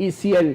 ECL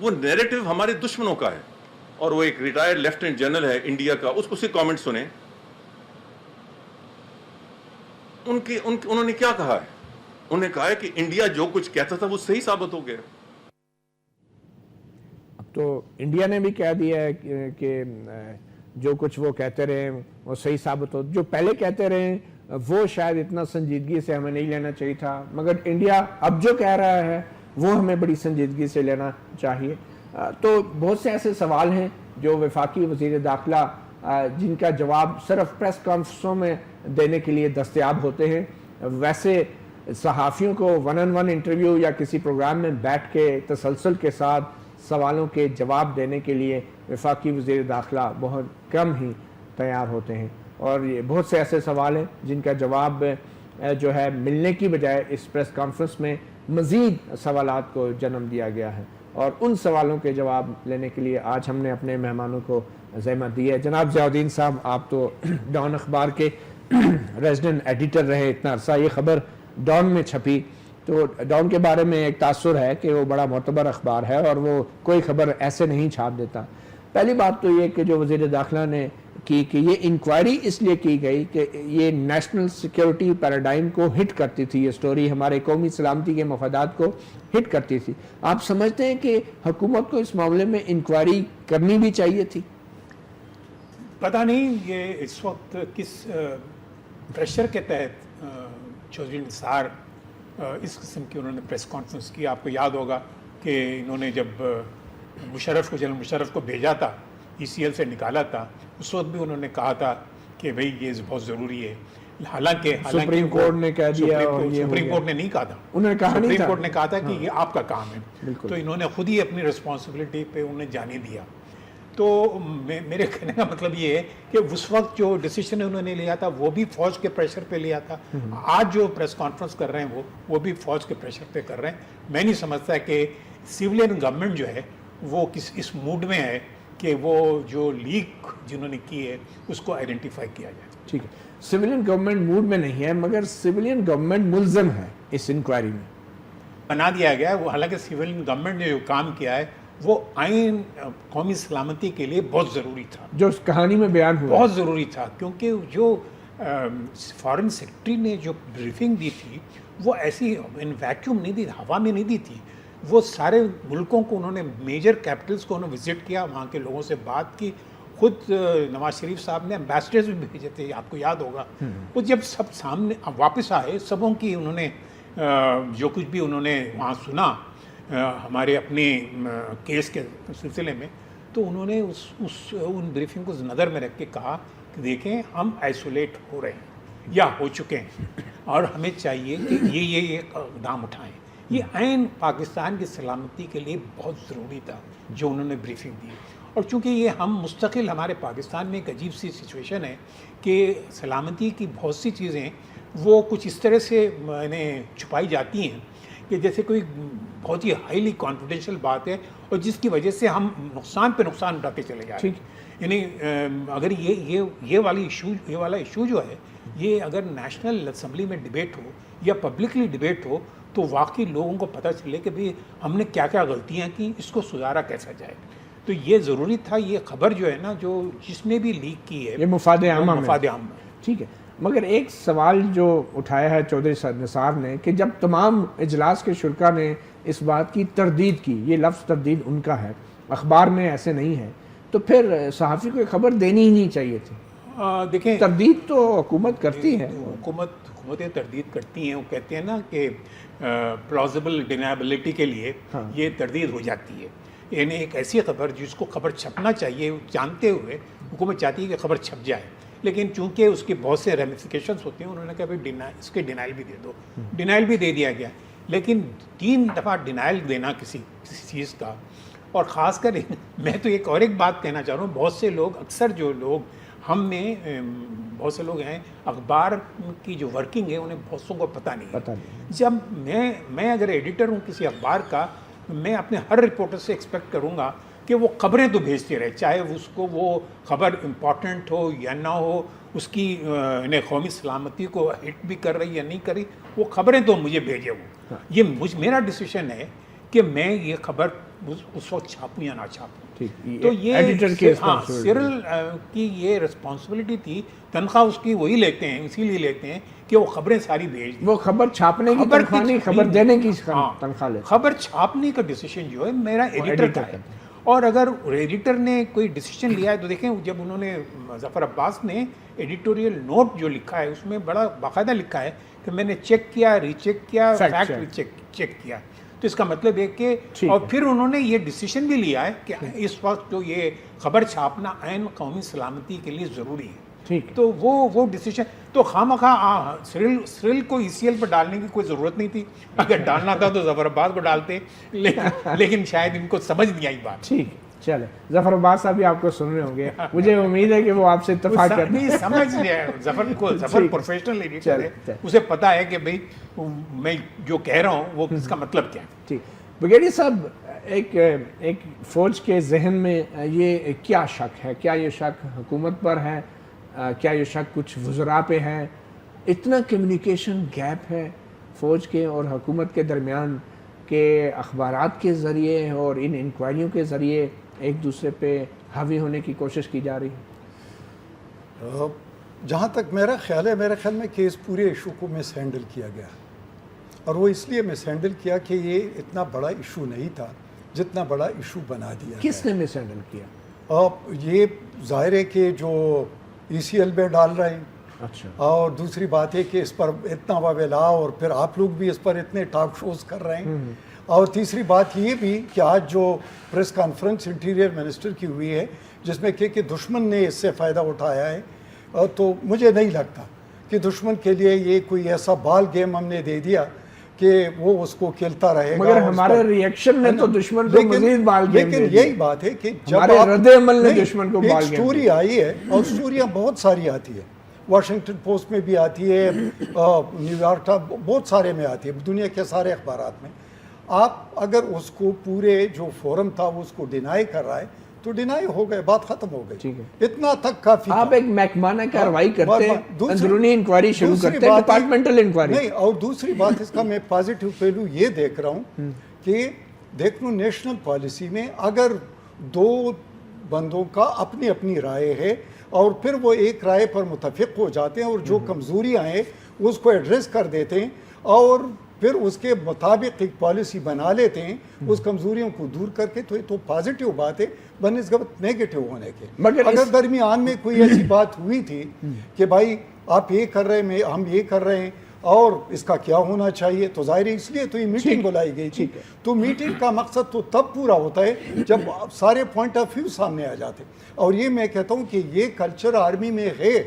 وہ narrative ہمارے دشمنوں کا ہے. اور وہ ایک ریٹائرڈ لیفٹیننٹ جنرل ہے انڈیا کا, اس کے کامنٹ سنیں. انہوں نے کیا کہا ہے؟ انہوں نے کہا ہے کہ انڈیا جو کچھ کہتا تھا وہ صحیح ثابت ہو گیا. اب تو انڈیا نے بھی کہہ دیا ہے کہ جو کچھ وہ کہتے رہے وہ صحیح ثابت ہو. جو پہلے کہتے رہے وہ شاید اتنا سنجیدگی سے ہمیں نہیں لینا چاہیے تھا, مگر انڈیا اب جو کہہ رہا ہے وہ ہمیں بڑی سنجیدگی سے لینا چاہیے. تو بہت سے ایسے سوال ہیں جو وفاقی وزیر داخلہ جن کا جواب صرف پریس کانفرنسوں میں دینے کے لیے دستیاب ہوتے ہیں. ویسے صحافیوں کو ون آن ون انٹرویو یا کسی پروگرام میں بیٹھ کے تسلسل کے ساتھ سوالوں کے جواب دینے کے لیے وفاقی وزیر داخلہ بہت کم ہی تیار ہوتے ہیں. اور یہ بہت سے ایسے سوال ہیں جن کا جواب جو ہے ملنے کی بجائے اس پریس کانفرنس میں مزید سوالات کو جنم دیا گیا ہے. اور ان سوالوں کے جواب لینے کے لیے آج ہم نے اپنے مہمانوں کو زحمت دی ہے. جناب ضیاء الدین صاحب, آپ تو ڈان اخبار کے ریزیڈنٹ ایڈیٹر رہے اتنا عرصہ, یہ خبر ڈان میں چھپی, تو ڈان کے بارے میں ایک تاثر ہے کہ وہ بڑا معتبر اخبار ہے اور وہ کوئی خبر ایسے نہیں چھاپ دیتا. پہلی بات تو یہ کہ جو وزیر داخلہ نے کی کہ یہ انکوائری اس لیے کی گئی کہ یہ نیشنل سیکیورٹی پیراڈائم کو ہٹ کرتی تھی, یہ سٹوری ہمارے قومی سلامتی کے مفادات کو ہٹ کرتی تھی. آپ سمجھتے ہیں کہ حکومت کو اس معاملے میں انکوائری کرنی بھی چاہیے تھی؟ پتہ نہیں یہ اس وقت کس پریشر کے تحت چودھری نثار اس قسم کی انہوں نے پریس کانفرنس کی. آپ کو یاد ہوگا کہ انہوں نے جب جنرل مشرف کو بھیجا تھا, ECL سے نکالا تھا, اس وقت بھی انہوں نے کہا تھا کہ بھئی یہ بہت ضروری ہے. حالانکہ سپریم کورٹ نے کہہ دیا, سپریم کورٹ نے نہیں کہا تھا, انہوں نے کہا نہیں, سپریم کورٹ نے کہا تھا کہ یہ آپ کا کام ہے. تو انہوں نے خود ہی اپنی رسپانسبلٹی پہ انہیں جانے دیا. تو میرے کہنے کا مطلب یہ ہے کہ اس وقت جو ڈیسیشن انہوں نے لیا تھا وہ بھی فوج کے پریشر پہ لیا تھا. آج جو پریس کانفرنس کر رہے ہیں وہ بھی فوج کے پریشر پہ کر رہے ہیں. میں نہیں سمجھتا کہ سویلین گورنمنٹ جو ہے وہ اس موڈ میں ہے کہ وہ جو لیک جنہوں نے کی ہے اس کو آئیڈینٹیفائی کیا جائے. ٹھیک ہے, سویلین گورنمنٹ موڈ میں نہیں ہے, مگر سویلین گورنمنٹ ملزم ہے اس انکوائری میں, بنا دیا گیا ہے. وہ حالانکہ سویلین گورنمنٹ نے جو کام کیا ہے وہ آئین قومی سلامتی کے لیے بہت ضروری تھا, جو اس کہانی میں بیان ہوا بہت ضروری تھا. کیونکہ جو فارن سیکرٹری نے جو بریفنگ دی تھی وہ ایسی ویکیوم نہیں دی, ہوا میں نہیں دی تھی. وہ سارے ملکوں کو انہوں نے, میجر کیپٹلز کو انہوں نے وزٹ کیا, وہاں کے لوگوں سے بات کی. خود نواز شریف صاحب نے امبیسڈرز بھی بھیجے تھے, آپ کو یاد ہوگا. وہ جب سب سامنے واپس آئے, سبوں کی انہوں نے جو کچھ بھی انہوں نے وہاں سنا ہمارے اپنے کیس کے سلسلے میں, تو انہوں نے ان بریفنگ کو نظر میں رکھ کے کہا کہ دیکھیں ہم آئسولیٹ ہو رہے ہیں یا ہو چکے ہیں اور ہمیں چاہیے کہ یہ اقدام اٹھائیں. یہ عین پاکستان کی سلامتی کے لیے بہت ضروری تھا جو انہوں نے بریفنگ دی. اور چونکہ یہ ہم مستقل, ہمارے پاکستان میں ایک عجیب سی سچویشن ہے کہ سلامتی کی بہت سی چیزیں وہ کچھ اس طرح سے چھپائی جاتی ہیں کہ جیسے کوئی بہت ہی ہائیلی کانفیڈینشیل بات ہے اور جس کی وجہ سے ہم نقصان پہ نقصان اٹھاتے چلے جا رہے ہیں. یعنی اگر یہ والا ایشو جو ہے یہ اگر نیشنل اسمبلی میں ڈبیٹ ہو یا پبلکلی ڈبیٹ ہو تو واقعی لوگوں کو پتہ چلے کہ بھی ہم نے کیا کیا غلطیاں کی, اس کو سدھارا کیسا جائے. تو یہ ضروری تھا. یہ خبر جو ہے نا, جو جس نے بھی لیک کی ہے, یہ مفاد عامہ میں. ٹھیک ہے, مگر ایک سوال جو اٹھایا ہے چودھری نثار نے کہ جب تمام اجلاس کے شرکا نے اس بات کی تردید کی, یہ لفظ تردید ان کا ہے, اخبار میں ایسے نہیں ہے, تو پھر صحافی کو خبر دینی ہی نہیں چاہیے تھی. دیکھیں, تردید تو حکومت کرتی ہے, حکومتیں تردید کرتی ہیں. وہ کہتے ہیں نا کہ پلازیبل ڈینیبلٹی کے لیے یہ تردید ہو جاتی ہے. یعنی ایک ایسی خبر جس کو خبر چھپنا چاہیے جانتے ہوئے حکومت چاہتی ہے کہ خبر چھپ جائے, لیکن چونکہ اس کے بہت سے ریمیفیکیشنس ہوتے ہیں, انہوں نے کہا بھائی اس کے ڈینائل بھی دے دو. ڈینائل بھی دے دیا گیا, لیکن 3 دفعہ ڈینائل دینا کسی چیز کا, اور خاص کر میں تو ایک بات کہنا چاہ رہا ہوں, بہت سے لوگ, اکثر جو لوگ ہم میں بہت سے لوگ ہیں, اخبار کی جو ورکنگ ہے انہیں بہت سو کو پتہ نہیں. جب میں اگر ایڈیٹر ہوں کسی اخبار کا, میں اپنے ہر رپورٹر سے ایکسپیکٹ کروں گا کہ وہ خبریں تو بھیجتے رہے, چاہے اس کو وہ خبر امپورٹنٹ ہو یا نہ ہو, اس کی قومی سلامتی کو ہٹ بھی کر رہی یا نہیں کر رہی, وہ خبریں تو مجھے بھیجے. وہ یہ میرا ڈیسیشن ہے کہ میں یہ خبر اس وقت چھاپوں یا نہ چھاپوں. ٹھیک، تو یہ ایڈیٹر کی سیرل کی یہ رسپانسبلٹی تھی. تنخواہ اس کی وہی لیتے ہیں، اسی لیے لیتے ہیں کہ وہ خبریں ساری بھیج دیں. وہ خبر چھاپنے کی تنخواہ نہیں، خبر دینے کی تنخواہ لیتے. خبر چھاپنے کا ڈیسیشن جو ہے میرا ایڈیٹر کا ہے. اور اگر ایڈیٹر نے کوئی ڈیسیشن لیا ہے تو دیکھیں جب انہوں نے ظفر عباس نے ایڈیٹوریل نوٹ جو لکھا ہے اس میں بڑا باقاعدہ لکھا ہے کہ میں نے چیک کیا، ری چیک کیا، فیکٹ چیک کیا. تو اس کا مطلب ہے کہ اور پھر انہوں نے یہ ڈیسیشن بھی لیا ہے کہ اس وقت جو یہ خبر چھاپنا عین قومی سلامتی کے لیے ضروری ہے. تو وہ ڈیسیشن تو خواہ سرل کو ECL پر ڈالنے کی کوئی ضرورت نہیں تھی. اگر ڈالنا تھا تو ظفر عباس کو ڈالتے، لیکن شاید ان کو سمجھ نہیں آئی بات. ٹھیک، چلے ظفر عباس صاحب بھی آپ کو سن رہے ہوں گے، مجھے امید ہے کہ وہ آپ سے اتفاق کرتے ہیں. سمجھ لیا ظفر پروفیشنل ایڈیٹر ہے، اسے پتا ہے کہ بھئی میں جو کہہ رہا ہوں وہ اس کا مطلب کیا ہے. ٹھیک، بریگیڈیئر صاحب ایک فوج کے ذہن میں یہ کیا شک ہے؟ کیا یہ شک حکومت پر ہے؟ کیا یہ شک کچھ وزراء پہ ہے؟ اتنا کمیونیکیشن گیپ ہے فوج کے اور حکومت کے درمیان کہ اخبارات کے ذریعے اور ان انکوائریوں کے ذریعے ایک دوسرے پہ حاوی ہونے کی کوشش کی جا رہی ہے. جہاں تک میرا خیال ہے، میرے خیال میں کہ اس پورے ایشو کو مس ہینڈل کیا گیا، اور وہ اس لیے مس ہینڈل کیا کہ یہ اتنا بڑا ایشو نہیں تھا جتنا بڑا ایشو بنا دیا. کس نے مس ہینڈل کیا؟ یہ ظاہر ہے کہ جو ECL میں ڈال رہے ہیں. اچھا. اور دوسری بات ہے کہ اس پر اتنا واویلا، اور پھر آپ لوگ بھی اس پر اتنے ٹاک شوز کر رہے ہیں. اور تیسری بات یہ بھی کہ آج جو پریس کانفرنس انٹیریئر منسٹر کی ہوئی ہے جس میں کہ دشمن نے اس سے فائدہ اٹھایا ہے، تو مجھے نہیں لگتا کہ دشمن کے لیے یہ کوئی ایسا بال گیم ہم نے دے دیا کہ وہ اس کو کھیلتا رہے گا. مگر ہمارے ریئیکشن نے تو دشمن کو مزید بال گیم دے دیا. لیکن یہی بات ہے کہ جب ہمارے رد عمل نے دشمن کو بال گیم سٹوری آئی ہے، اور سٹوریاں بہت ساری آتی ہے، واشنگٹن پوسٹ میں بھی آتی ہے، نیو یارک بہت سارے میں آتی ہے، دنیا کے سارے اخبارات میں. آپ اگر اس کو پورے جو فورم تھا وہ اس کو ڈینائی کر رہا ہے تو ڈینائی ہو گئے، بات ختم ہو گئی. اتنا تک کافی. آپ ایک محکمانہ کارروائی کرتے ہیں، اندرونی انکوائری شروع کرتے ہیں، ڈپارٹمنٹل انکوائری. نہیں، اور دوسری بات اس کا میں پازیٹیو پہلو یہ دیکھ رہا ہوں کہ دیکھ لوں نیشنل پالیسی میں اگر دو بندوں کا اپنی اپنی رائے ہے اور پھر وہ ایک رائے پر متفق ہو جاتے ہیں اور جو کمزوریاں ہیں اس کو ایڈریس کر دیتے ہیں اور پھر اس کے مطابق ایک پالیسی بنا لیتے ہیں اس کمزوریوں کو دور کر کے، تو یہ تو پازیٹیو بات ہے بنسبت نیگیٹو ہونے کے. اگر درمیان میں کوئی ایسی بات ہوئی تھی کہ بھائی آپ یہ کر رہے ہیں، ہم یہ کر رہے ہیں اور اس کا کیا ہونا چاہیے، تو ظاہر ہے اس لیے تو یہ میٹنگ بلائی گئی تھی. تو میٹنگ کا مقصد تو تب پورا ہوتا ہے جب سارے پوائنٹ آف ویو سامنے آ جاتے. اور یہ میں کہتا ہوں کہ یہ کلچر آرمی میں ہے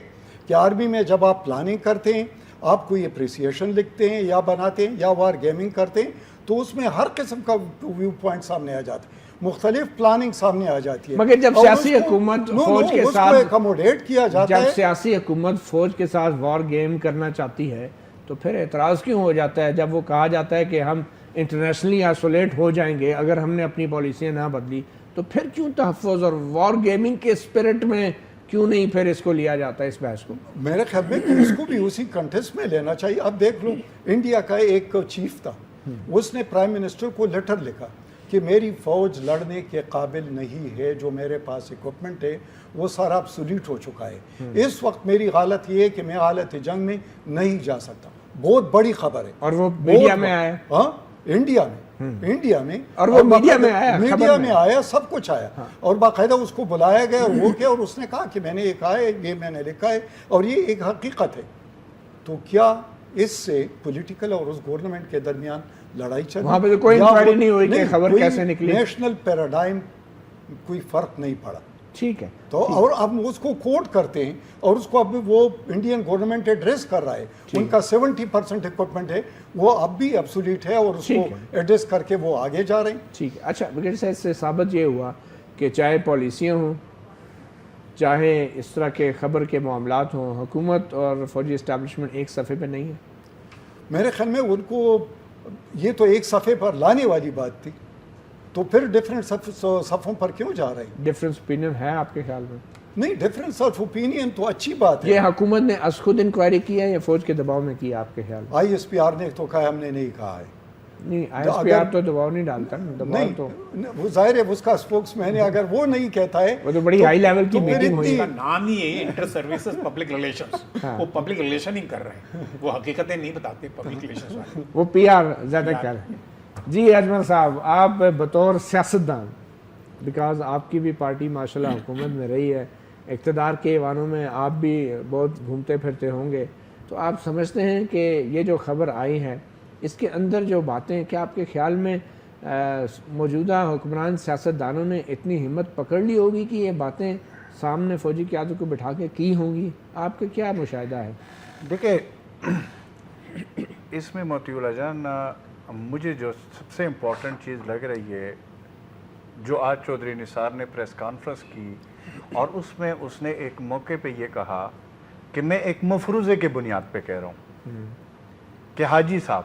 کہ آرمی میں جب آپ پلاننگ کرتے ہیں، آپ کوئی اپریسیشن لکھتے ہیں یا بناتے ہیں یا وار گیمنگ کرتے ہیں، تو اس میں ہر قسم کا ویو پوائنٹ سامنے آ جاتا ہے، مختلف پلاننگ سامنے آ جاتی ہے. مگر جب سیاسی حکومت فوج کے ساتھ اکوموڈیٹ کیا جاتا ہے، جب سیاسی حکومت فوج کے ساتھ وار گیم کرنا چاہتی ہے تو پھر اعتراض کیوں ہو جاتا ہے جب وہ کہا جاتا ہے کہ ہم انٹرنیشنلی آئسولیٹ ہو جائیں گے اگر ہم نے اپنی پالیسیاں نہ بدلی؟ تو پھر کیوں تحفظ اور وار گیمنگ کے اسپرٹ میں کیوں نہیں پھر اس کو لیا جاتا ہے اس بحث کو؟ میرے خیال میں کہ اس کو بھی اسی کنٹیکسٹ میں لینا چاہیے. اب دیکھ لو، انڈیا کا ایک چیف تھا، اس نے پرائم منسٹر کو لیٹر لکھا کہ میری فوج لڑنے کے قابل نہیں ہے، جو میرے پاس اکوپمنٹ ہے وہ سارا ابسولیٹ ہو چکا ہے. اس وقت میری حالت یہ ہے کہ میں حالت جنگ میں نہیں جا سکتا. بہت بڑی خبر ہے. اور وہ میڈیا میں آیا. ہاں، انڈیا میں اور وہ میڈیا میں آیا، میڈیا میں آیا، سب کچھ آیا. اور باقاعدہ اس کو بلایا گیا اور وہ کیا، اور اس نے کہا کہ میں نے یہ کہا ہے، یہ میں نے لکھا ہے اور یہ ایک حقیقت ہے. تو کیا اس سے پولیٹیکل اور اس گورنمنٹ کے درمیان لڑائی چل رہی؟ وہاں پہ کوئی انکوائری نہیں ہوئی کہ خبر کیسے نکلی؟ نیشنل پیراڈائم کوئی فرق نہیں پڑا. ٹھیک ہے. تو اور اب اس کو کوٹ کرتے ہیں اور اس کو اب وہ انڈین گورنمنٹ ایڈریس کر رہا ہے. ان کا 70% اکوپمنٹ ہے وہ اب بھی ابسولیٹ ہے اور اس کو ایڈریس کر کے وہ آگے جا رہے ہیں. ٹھیک ہے. اچھا، بغیر سے اس سے ثابت یہ ہوا کہ چاہے پالیسیاں ہوں، چاہے اس طرح کے خبر کے معاملات ہوں، حکومت اور فوجی اسٹیبلشمنٹ ایک صفحے پہ نہیں ہے. میرے خیال میں ان کو یہ تو ایک صفحے پر لانے والی بات تھی، تو پھر ڈیفرنٹ صفوں پر کیوں جا رہے ہیں؟ ڈفرینس اوپینین ہے آپ کے خیال میں؟ نہیں، ڈفرینس آف اوپینین تو اچھی بات ہے. یہ حکومت نے از خود انکوائری کی ہے یا فوج کے دباؤ میں کی ہے آپ کے خیال میں؟ ISPR نے تو کہا ہم نے نہیں کہا ہے. نہیں ISPR تو دباؤ نہیں ڈالتا نا, دباؤ تو نہیں وہ ظاہر ہے اس کا اسپوکس مین ہے, اگر وہ نہیں کہتا ہے وہ تو بڑی ہائی لیول کی میٹنگ ہوئی. اس کا نام ہی ہے انٹر سروسز پبلک ریلیشنز, وہ پبلک ریلیشن ہی کر رہے ہیں, وہ حقیقتیں نہیں بتاتے پبلک ریلیشنز والے, وہ PR زیادہ کر رہے ہیں. جی اجمل صاحب, آپ بطور سیاستدان, بیکاز آپ کی بھی پارٹی ماشاءاللہ حکومت میں رہی ہے, اقتدار کے ایوانوں میں آپ بھی بہت گھومتے پھرتے ہوں گے, تو آپ سمجھتے ہیں کہ یہ جو خبر آئی ہے اس کے اندر جو باتیں, کیا آپ کے خیال میں موجودہ حکمران سیاستدانوں نے اتنی ہمت پکڑ لی ہوگی کہ یہ باتیں سامنے فوجی قیادت کو بٹھا کے کی ہوں گی؟ آپ کا کیا مشاہدہ ہے؟ دیکھیں اس میں موتی اللہ جان مجھے جو سب سے امپورٹنٹ چیز لگ رہی ہے, جو آج چودھری نثار نے پریس کانفرنس کی اور اس میں اس نے ایک موقع پہ یہ کہا کہ میں ایک مفروضے کے بنیاد پہ کہہ رہا ہوں کہ حاجی صاحب,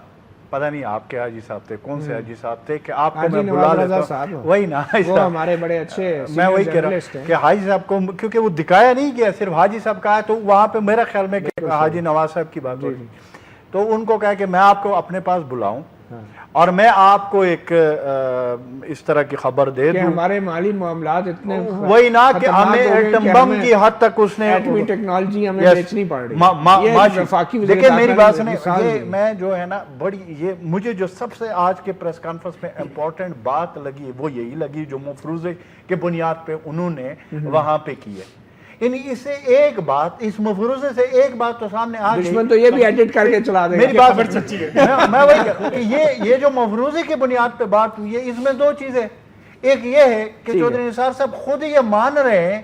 پتہ نہیں آپ کے حاجی صاحب تھے, کون سے حاجی صاحب تھے, کہ آپ کو میں بلا لیتا ہوں, وہی نا, وہ ہمارے بڑے اچھے, میں وہی کہہ رہا ہوں کہ حاجی صاحب کو, کیونکہ وہ دکھایا نہیں گیا, صرف حاجی صاحب کہا, تو وہاں پہ میرا خیال میں کہ حاجی نواز صاحب کی بات ہوئی, تو ان کو کہا کہ میں آپ کو اپنے پاس بلاؤں اور میں آپ کو ایک اس طرح کی خبر دے دوں, ہمارے مالی معاملات اتنے وہی نا کہ ہمیں ایٹم بم کی حد تک اس نے ایٹمی ٹیکنالوجی ہمیں بیچنی پڑ رہی ہے. دیکھیں میری بات سنیں, یہ میں جو ہے نا بڑی, یہ مجھے جو سب سے آج کے پریس کانفرنس میں امپورٹنٹ بات لگی وہ یہی لگی جو مفروضے کے بنیاد پہ انہوں نے وہاں پہ کی ہے. یعنی اس سے ایک بات, اس مفروضے سے ایک بات تو سامنے آ گئی, دشمن تو یہ بھی ایڈٹ کر کے چلا دے گا. میری بات سچی ہے, میں وہی کہہ رہا ہوں کہ یہ جو مفروضے کے بنیاد پہ بات ہوئی ہے, اس میں دو چیزیں, ایک یہ ہے کہ چودھری نثار صاحب خود یہ مان رہے ہیں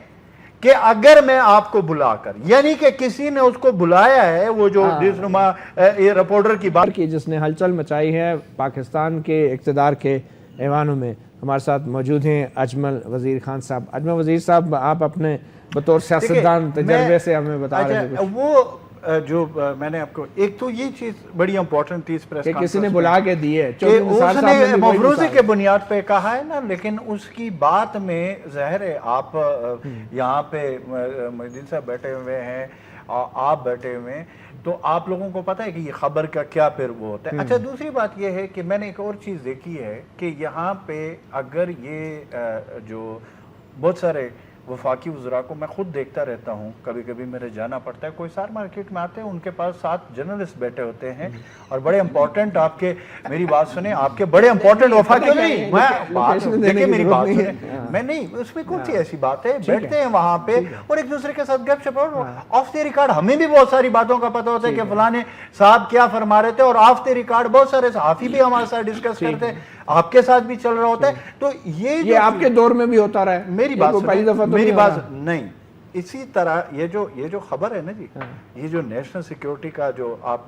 کہ اگر میں آپ کو بلا کر, یعنی کہ کسی نے اس کو بلایا ہے, وہ جو نما یہ رپورٹر کی بات کی جس نے ہلچل مچائی ہے پاکستان کے اقتدار کے ایوانوں میں, ہمارے ساتھ موجود ہیں اجمل وزیر خان صاحب. اجمل وزیر صاحب, آپ اپنے بطور سیاستدان تجربے سے ہمیں بتا رہے ہیں, وہ جو میں نے آپ کو, ایک تو یہ چیز بڑی امپورٹنٹ تھی اس پریس کانفرنس کسی نے بلا کے دی ہے, کہ اس نے مفروضے کے بنیاد پہ کہا ہے نا, لیکن اس کی بات میں ظاہر ہے آپ یہاں پہ محی الدین صاحب بیٹھے ہوئے ہیں, آپ بیٹھے ہوئے ہیں, تو آپ لوگوں کو پتہ ہے کہ یہ خبر کا کیا پھر وہ ہوتا ہے. اچھا دوسری بات یہ ہے کہ میں نے ایک اور چیز دیکھی ہے کہ یہاں پہ اگر یہ جو بہت سارے وفاقی وزراء کو میں خود دیکھتا رہتا ہوں, کبھی کبھی میرے جانا پڑتا ہے, کوئی سار مارکیٹ میں آتے ہیں, ان کے پاس 7 جرنلسٹ بیٹھے ہوتے ہیں اور بڑے امپورٹنٹ, آپ کے میری بات سنیں, آپ کے بڑے امپورٹنٹ وفاقی, نہیں میں دیکھیں میری بات سنیں, میں نہیں, اس میں کون سی ایسی بات ہے, بیٹھتے ہیں وہاں پہ اور ایک دوسرے کے ساتھ گپ شپ, آف دی ریکارڈ ہمیں بھی بہت ساری باتوں کا پتہ ہوتا ہے کہ فلانے صاحب کیا فرما رہے تھے, اور آف دی ریکارڈ بہت سارے صحافی بھی ہمارے ساتھ ڈسکس کرتے ہیں, آپ کے ساتھ بھی چل رہا ہوتا ہے. تو یہ آپ کے دور میں بھی ہوتا رہا ہے, میری بات نہیں, اسی طرح یہ جو خبر ہے نا جی, یہ جو نیشنل سیکیورٹی کا جو آپ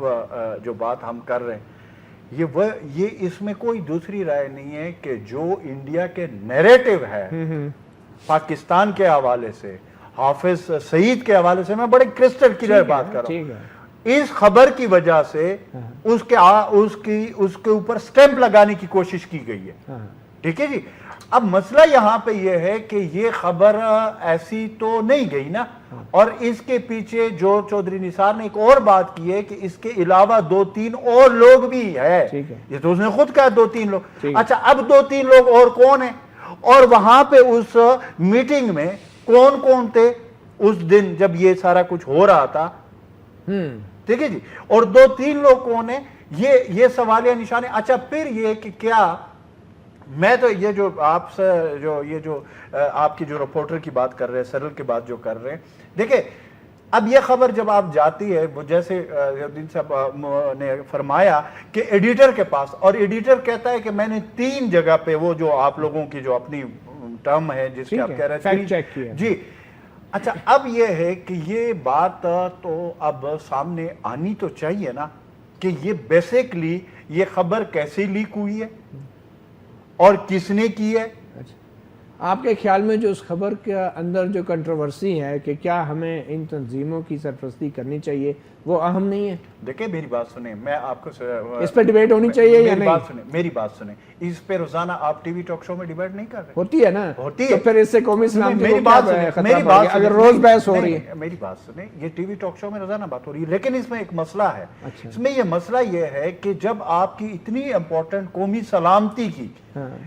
جو بات ہم کر رہے ہیں, یہ اس میں کوئی دوسری رائے نہیں ہے کہ جو انڈیا کے نیریٹو ہے پاکستان کے حوالے سے, حافظ سعید کے حوالے سے, میں بڑے کرسٹل کلیئر بات کر رہا ہوں, اس خبر کی وجہ سے اس کے اوپر سٹیمپ لگانے کی کوشش کی گئی ہے. ٹھیک ہے جی, اب مسئلہ یہاں پہ یہ ہے کہ یہ خبر ایسی تو نہیں گئی نا, اور اس کے پیچھے جو چودھری نثار نے ایک اور بات کی ہے کہ اس کے علاوہ 2-3 اور لوگ بھی ہے, یہ تو اس نے خود کہا 2-3 لوگ. اچھا اب 2-3 لوگ اور کون ہیں, اور وہاں پہ اس میٹنگ میں کون کون تھے اس دن جب یہ سارا کچھ ہو رہا تھا, ٹھیک ہے جی, اور 2-3 لوگ کون ہیں, یہ سوالیہ نشان ہے. اچھا پھر یہ کہ کیا, میں تو یہ جو آپ سے جو آپ کی جو رپورٹر کی بات کر رہے ہیں, سرل کی بات جو کر رہے ہیں, دیکھیں اب یہ خبر جب آپ جاتی ہے, وہ جیسے الدین صاحب نے فرمایا کہ ایڈیٹر کے پاس, اور ایڈیٹر کہتا ہے کہ میں نے 3 جگہ پہ وہ جو آپ لوگوں کی جو اپنی ٹرم ہے جس کے آپ کہہ رہے ہیں, چیک کیا جی. اچھا اب یہ ہے کہ یہ بات تو اب سامنے آنی تو چاہیے نا کہ یہ بیسیکلی یہ خبر کیسے لیک ہوئی ہے اور کس نے کی ہے. آپ کے خیال میں جو اس خبر کے اندر جو کنٹروورسی ہے کہ کیا ہمیں ان تنظیموں کی سرپرستی کرنی چاہیے وہ اہم نہیں ہے؟ دیکھیں میری بات سنیں، میں آپ کو اس پہ ڈیبیٹ ہونی چاہیے یا نہیں؟ میری بات سنیں، اس پہ روزانہ آپ ٹی وی ٹاک شو میں ڈیبیٹ نہیں کر رہے؟ ہوتی ہے نا، ہوتی ہے تو پھر اس سے قومی سلامتی میری کو بات کیا سنیں، خطرہ میری پڑ بات گیا اگر سنیں، روز بحث ہو رہی ہے؟ میری بات سنیں، یہ ٹی وی ٹاک شو میں روزانہ بات ہو رہی ہے، لیکن اس میں ایک مسئلہ ہے، اس میں یہ مسئلہ یہ ہے کہ جب آپ کی اتنی امپورٹنٹ قومی سلامتی کی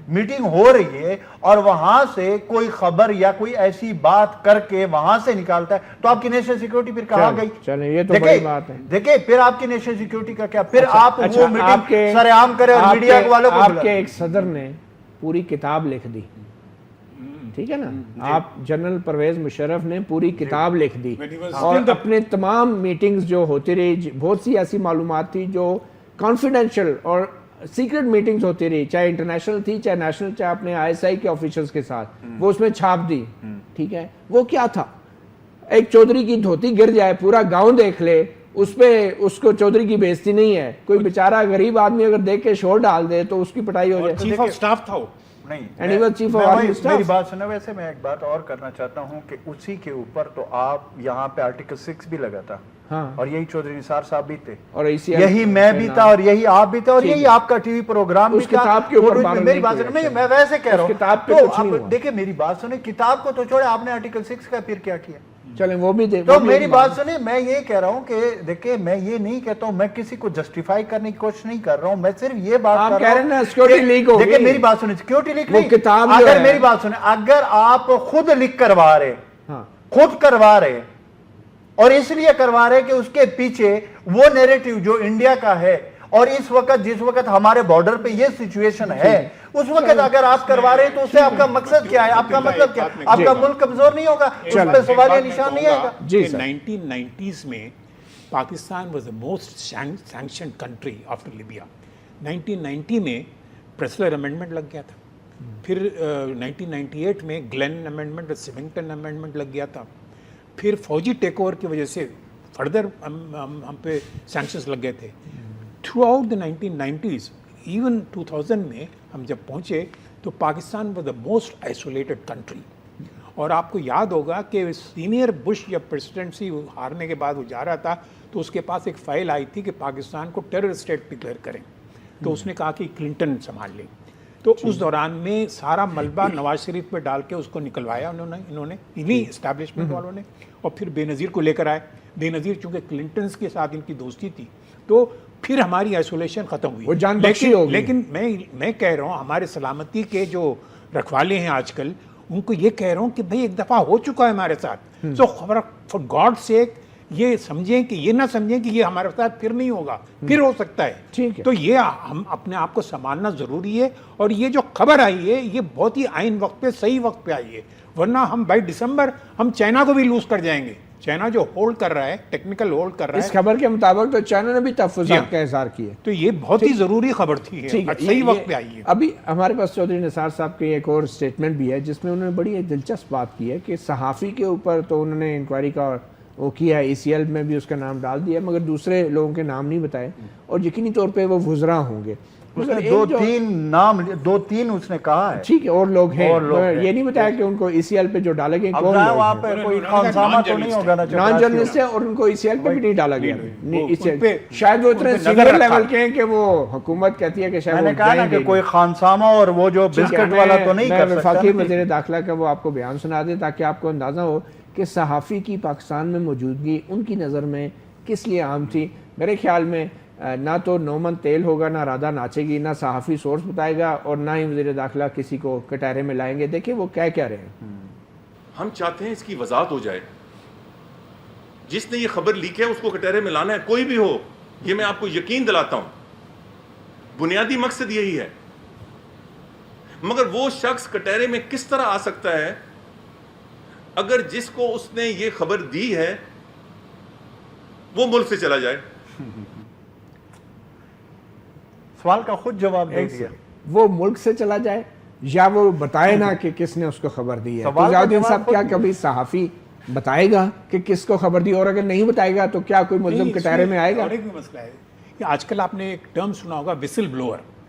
میٹنگ ہو رہی ہے اور وہاں سے کوئی خبر یا کوئی ایسی بات کر کے وہاں سے نکالتا ہے تو آپ کی نیشنل سیکیورٹی پھر کہاں گئی؟ چلیں یہ تو بڑی بات ہے۔ دیکھیں پھر آپ کی نیشنل سیکیورٹی کا کیا؟ پھر آپ وہ میٹنگ سر عام کرے اور میڈیا والوں کو آپ کے ایک صدر نے پوری کتاب لکھ دی، ٹھیک ہے نا، آپ جنرل پرویز مشرف نے پوری کتاب لکھ دی اور اپنے تمام میٹنگز جو ہوتی رہی، بہت سی ایسی معلومات تھی جو کانفیڈینشیل اور سیکرٹ میٹنگز ہوتی رہی، چاہے انٹرنیشنل تھی چاہے نیشنل، چاہے اپنے آئی ایس آئی کے آفیشلز کے ساتھ، وہ اس میں چھاپ دی، ٹھیک ہے۔ وہ کیا تھا؟ ایک چودھری کی دھوتی گر جائے پورا گاؤں دیکھ لے، اس پہ اس کو چودھری کی بےزتی نہیں ہے، کوئی بیچارہ غریب آدمی اگر دیکھ کے شور ڈال دے تو اس کی پٹائی ہو جائے۔ چیف آف سٹاف تھا وہ، نہیں، And he was chief of army staff۔ میری بات سنیں، ویسے میں ایک بات اور کرنا چاہتا ہوں کہ اسی کے اوپر تو آپ یہاں پہ آرٹیکل 6 بھی لگا تھا اور یہی چودھری نثار صاحب بھی تھے اور یہی میں بھی تھا اور یہی آپ بھی تھے اور یہی آپ کا ٹی وی پروگرام بھی تھا۔ میری بات سنیں، میں ویسے کہہ رہا ہوں، تو دیکھیں میری بات سنیں، کتاب کو تو چھوڑے، آپ نے آرٹیکل 6 کا پھر کیا کیا؟ چلیں وہ بھی دے۔ تو میری بات سنیں، میں یہ کہہ رہا ہوں کہ دیکھیں میں یہ نہیں کہتا ہوں، میں کسی کو جسٹیفائی کرنے کی کوشش نہیں کر رہا ہوں، میں صرف یہ بات کر رہا ہوں، سیکیورٹی لیک ہو گئی۔ دیکھیں میری بات سنیں، سیکیورٹی لیک نہیں، کتاب اگر میری بات سنیں، اگر آپ خود لکھ کروا رہے، خود کروا رہے اور اس لیے کروا رہے کہ اس کے پیچھے وہ نیریٹو جو انڈیا کا ہے اور اس وقت جس وقت ہمارے بارڈر پہ یہ سچویشن ہے اس وقت اگر آپ کروا رہے ہیں تو اس سے آپ کا مقصد کیا ہے؟ آپ کا مطلب کیا؟ آپ کا ملک کمزور نہیں ہوگا، اس پہ سوالیہ نشان نہیں آئے گا۔ جی 1990s میں Pakistan was the most sanctioned country after Libya۔ 1990 میں پریسلر امینڈمنٹ لگ گیا تھا، پھر 1998 میں گلین امینڈمنٹ اور سیونگٹن امینڈمنٹ لگ گیا تھا، پھر فوجی ٹیک اوور کی وجہ سے فردر ہم پہ سینکشنز لگ گئے تھے۔ Through out the 1990s، even 2000 میں ہم جب پہنچے تو Pakistan was the most isolated country, اور آپ کو یاد ہوگا کہ سینئر بش جب پریسیڈنسی ہارنے کے بعد وہ جا رہا تھا تو اس کے پاس ایک فائل آئی تھی کہ پاکستان کو ٹیرر اسٹیٹ ڈکلیئر کریں، تو اس نے کہا کہ کلنٹن سنبھال لیں، تو اس دوران میں سارا ملبہ نواز شریف پہ ڈال کے اس کو نکلوایا انہوں نے انہی اسٹیبلشمنٹ والوں نے، اور پھر بے نظیر کو لے کر آئے۔ بے نظیر چونکہ کلنٹنز کے ساتھ ان کی دوستی تھی تو پھر ہماری آئسولیشن ختم ہوئی۔ لیکن میں کہہ رہا ہوں ہمارے سلامتی کے جو رکھوالے ہیں آج کل، ان کو یہ کہہ رہا ہوں کہ بھئی ایک دفعہ ہو چکا ہے ہمارے ساتھ، تو فار گاڈ سیک یہ سمجھیں کہ یہ نہ سمجھیں کہ یہ ہمارے ساتھ پھر نہیں ہوگا، پھر ہو سکتا ہے۔ تو یہ ہم اپنے آپ کو سنبھالنا ضروری ہے، اور یہ جو خبر آئی ہے یہ بہت ہی عین وقت پہ صحیح وقت پہ آئی ہے، ورنہ ہم بائی دسمبر ہم چائنا کو بھی لوز کر جائیں گے۔ چائنا جو ہولڈ کر رہا ہے، ٹیکنیکل ہولڈ کر رہا ہے، اس خبر کے مطابق تو چائنا نے بھی تحفظات کا اظہار کیا، تو یہ بہت ہی ضروری خبر تھی، صحیح وقت پہ آئی ہے۔ ابھی ہمارے پاس چودھری نثار صاحب کی ایک اور سٹیٹمنٹ بھی ہے جس میں انہوں نے بڑی دلچسپ بات کی ہے کہ صحافی کے اوپر تو انہوں نے انکوائری کا وہ کیا ہے، ECL میں بھی اس کا نام ڈال دیا، مگر دوسرے لوگوں کے نام نہیں بتائے، اور یقینی طور پہ وہ وزراء ہوں گے، دو تین اس نے کہا ہے، ٹھیک ہے، اور لوگ ہیں، یہ نہیں بتایا کہ ان کو ECL پہ جو ڈالے گئے کون لوگ وہاں پہ کوئی خانسامہ تو نہیں ہوگا نا، نان جرنلسٹ ہے، اور ان کو ECL پہ بھی نہیں ڈالا گیا، شاید وہ اتنے سینئر لیول کے ہیں کہ وہ حکومت کہتی ہے کہ شاید میں نے کہا نا کہ کوئی خانسامہ اور وہ جو بسکٹ والا تو نہیں کر سکتا۔ وفاقی وزیر داخلہ کا وہ آپ کو بیان سنا دے تاکہ آپ کو اندازہ ہو کہ صحافی کی پاکستان میں موجودگی ان کی نظر میں کس لیے عام تھی۔ میرے خیال میں نہ تو نومن تیل ہوگا، نہ رادہ ناچے گی، نہ صحافی سورس بتائے گا، اور نہ ہی وزیر داخلہ کسی کو کٹہرے میں لائیں گے۔ دیکھیں وہ کہہ رہے ہیں، ہم چاہتے ہیں اس کی وضاحت ہو جائے، جس نے یہ خبر لیک ہے اس کو کٹہرے میں لانا ہے، کوئی بھی ہو، یہ میں آپ کو یقین دلاتا ہوں، بنیادی مقصد یہی ہے۔ مگر وہ شخص کٹہرے میں کس طرح آ سکتا ہے اگر جس کو اس نے یہ خبر دی ہے وہ ملک سے چلا جائے؟ سوال کا خود جواب دے دیا، وہ ملک سے چلا جائے یا وہ بتائے نا کہ کس نے اس کو خبر دی ہے۔ تو ضیاءالدین صاحب کیا کبھی صحافی بتائے گا کہ کس کو خبر دی، اور اگر نہیں بتائے گا تو کیا کوئی ملزم کٹہرے میں آئے گا؟ اور ایک بھی مسئلہ ہے کہ آج کل آپ نے ایک ٹرم سنا ہوگا وسل بلوور،